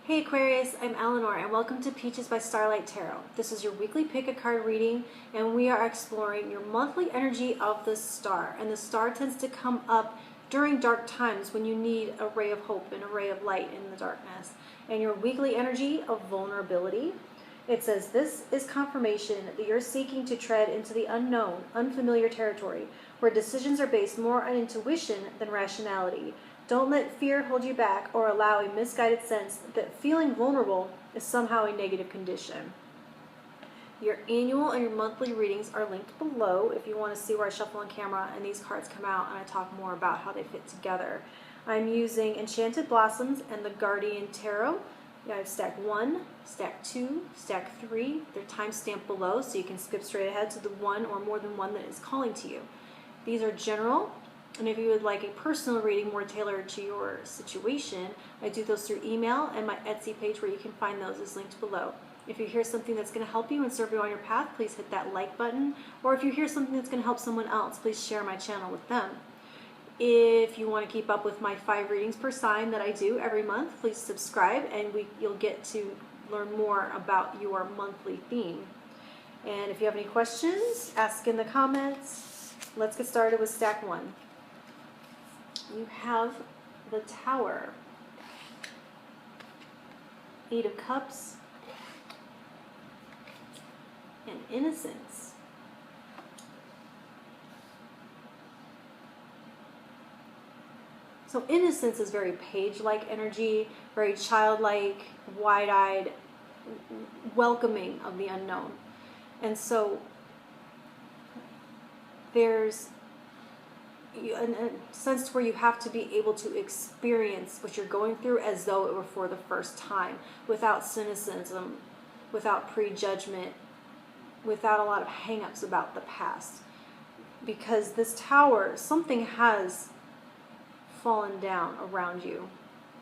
Hey Aquarius, I'm Eleanor and welcome to Peaches by Starlight Tarot. This is your weekly pick a card reading and we are exploring your monthly energy of the star. And the star tends to come up during dark times when you need a ray of hope and a ray of light in the darkness. And your weekly energy of vulnerability. It says, this is confirmation that you're seeking to tread into the unknown, unfamiliar territory, where decisions are based more on intuition than rationality. Don't let fear hold you back or allow a misguided sense that feeling vulnerable is somehow a negative condition. Your annual and your monthly readings are linked below if you want to see where I shuffle on camera and these cards come out and I talk more about how they fit together. I'm using Enchanted Blossoms and the Guardian Tarot. I have stack 1, stack 2, stack 3. They're time-stamped below so you can skip straight ahead to the one or more than one that is calling to you. These are general. And if you would like a personal reading more tailored to your situation, I do those through email, and my Etsy page where you can find those is linked below. If you hear something that's going to help you and serve you on your path, please hit that like button. Or if you hear something that's going to help someone else, please share my channel with them. If you want to keep up with my 5 readings per sign that I do every month, please subscribe and you'll get to learn more about your monthly theme. And if you have any questions, ask in the comments. Let's get started with stack 1. You have the Tower, 8 of Cups, and Innocence. So innocence is very page-like energy, very childlike, wide-eyed, welcoming of the unknown. And so there's a sense where you have to be able to experience what you're going through as though it were for the first time, without cynicism, without prejudgment, without a lot of hang-ups about the past. Because this Tower, something has fallen down around you.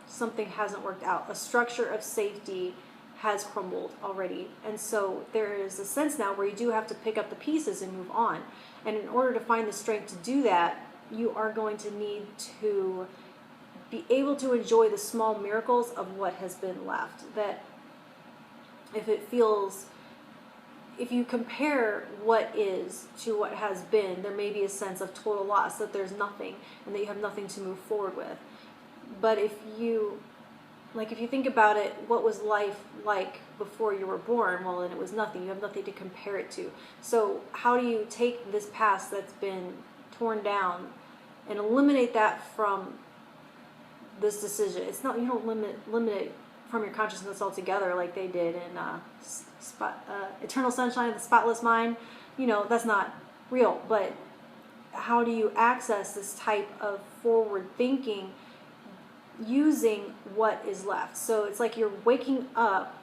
Something hasn't worked out. A structure of safety has crumbled already. And so there is a sense now where you do have to pick up the pieces and move on. And in order to find the strength to do that, you are going to need to be able to enjoy the small miracles of what has been left. That if you compare what is to what has been, there may be a sense of total loss, that there's nothing and that you have nothing to move forward with. But if you think about it, what was life like before you were born? Well, then it was nothing. You have nothing to compare it to. So how do you take this past that's been torn down and eliminate that from this decision? It's not, you don't eliminate from your consciousness altogether like they did in Eternal Sunshine of the Spotless Mind. You know, that's not real. But how do you access this type of forward thinking using what is left? So it's like you're waking up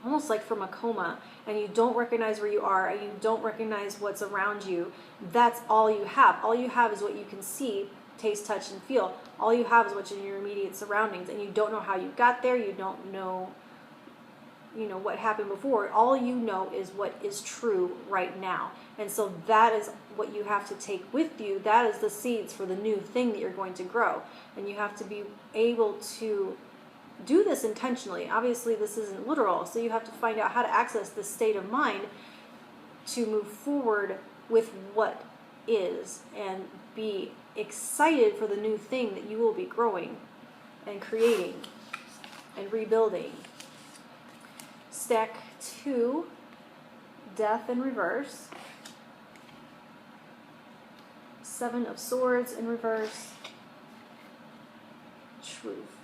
almost like from a coma, and you don't recognize where you are, and you don't recognize what's around you. That's all you have. All you have is what you can see, taste, touch, and feel. All you have is what's in your immediate surroundings, and you don't know how you got there. You don't know, what happened before. All you know is what is true right now. And so that is what you have to take with you. That is the seeds for the new thing that you're going to grow. And you have to be able to do this intentionally. Obviously, this isn't literal, so you have to find out how to access this state of mind to move forward with what is and be excited for the new thing that you will be growing and creating and rebuilding. Stack 2, Death in reverse. 7 of Swords in reverse. Truth.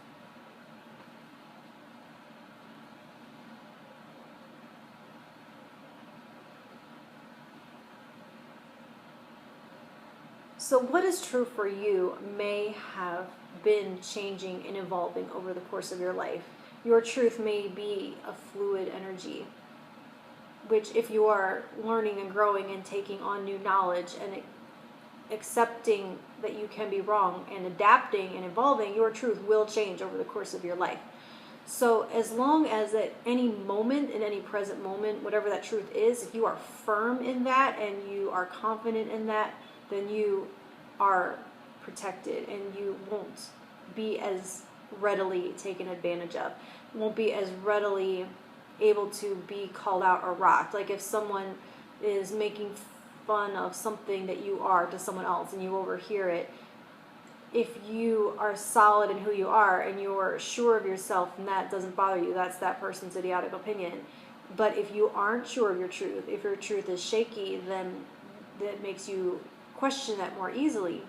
So what is true for you may have been changing and evolving over the course of your life. Your truth may be a fluid energy, which if you are learning and growing and taking on new knowledge and accepting that you can be wrong and adapting and evolving, your truth will change over the course of your life. So as long as at any moment, in any present moment, whatever that truth is, if you are firm in that and you are confident in that, then you are protected and you won't be as readily taken advantage of. Won't be as readily able to be called out or rocked. Like if someone is making fun of something that you are to someone else and you overhear it, if you are solid in who you are and you're sure of yourself and that doesn't bother you, that's that person's idiotic opinion. But if you aren't sure of your truth, if your truth is shaky, then that makes you question that more easily.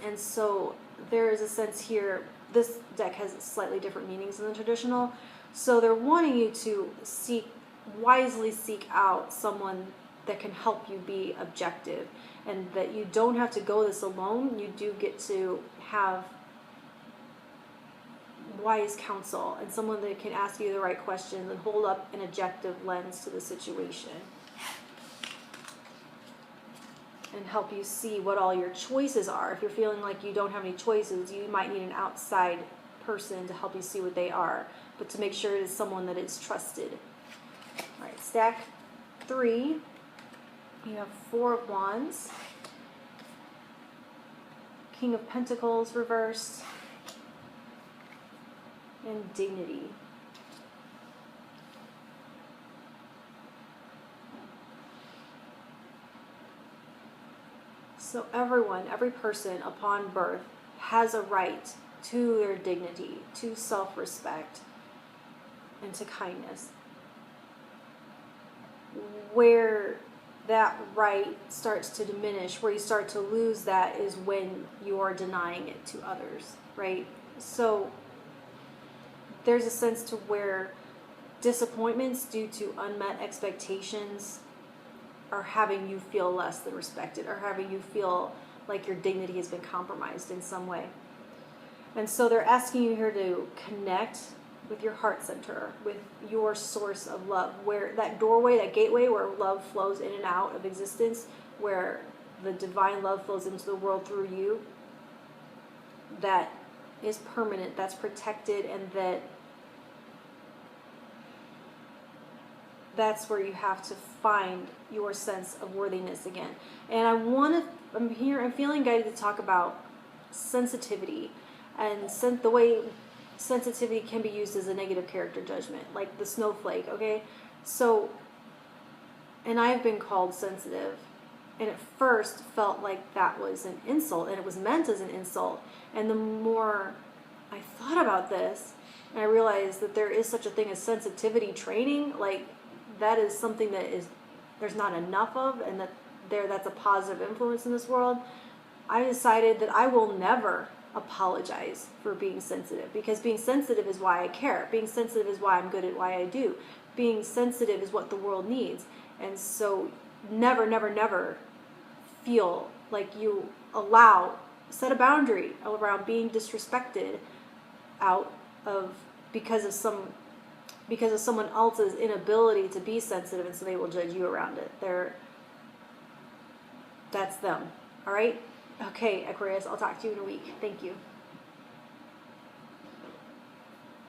And so there is a sense here, this deck has slightly different meanings than the traditional. So they're wanting you to wisely seek out someone that can help you be objective, and that you don't have to go this alone. You do get to have wise counsel and someone that can ask you the right questions and hold up an objective lens to the situation and help you see what all your choices are. If you're feeling like you don't have any choices, you might need an outside person to help you see what they are, but to make sure it is someone that is trusted. All right, stack 3. You have 4 of Wands, King of Pentacles reversed, and Dignity. So every person upon birth has a right to their dignity, to self-respect, and to kindness. Where that right starts to diminish, where you start to lose that, is when you are denying it to others, right? So there's a sense to where disappointments due to unmet expectations are having you feel less than respected, or having you feel like your dignity has been compromised in some way. And so they're asking you here to connect with your heart center, with your source of love, where that doorway, that gateway where love flows in and out of existence, where the divine love flows into the world through you, that is permanent, that's protected, and that's where you have to find your sense of worthiness again. And I'm feeling guided to talk about sensitivity, and the way sensitivity can be used as a negative character judgment, like the snowflake, okay? So, and I've been called sensitive, and at first felt like that was an insult, and it was meant as an insult. And the more I thought about this, and I realized that there is such a thing as sensitivity training, like that is something that there's not enough of, and that's a positive influence in this world. I decided that I will never apologize for being sensitive, because being sensitive is why I care. Being sensitive is why I'm good at what I do. Being sensitive is what the world needs. And so never, never, never feel like you set a boundary around being disrespected because of someone else's inability to be sensitive, and so they will judge you around it. That's them. All right? Okay, Aquarius, I'll talk to you in a week. Thank you.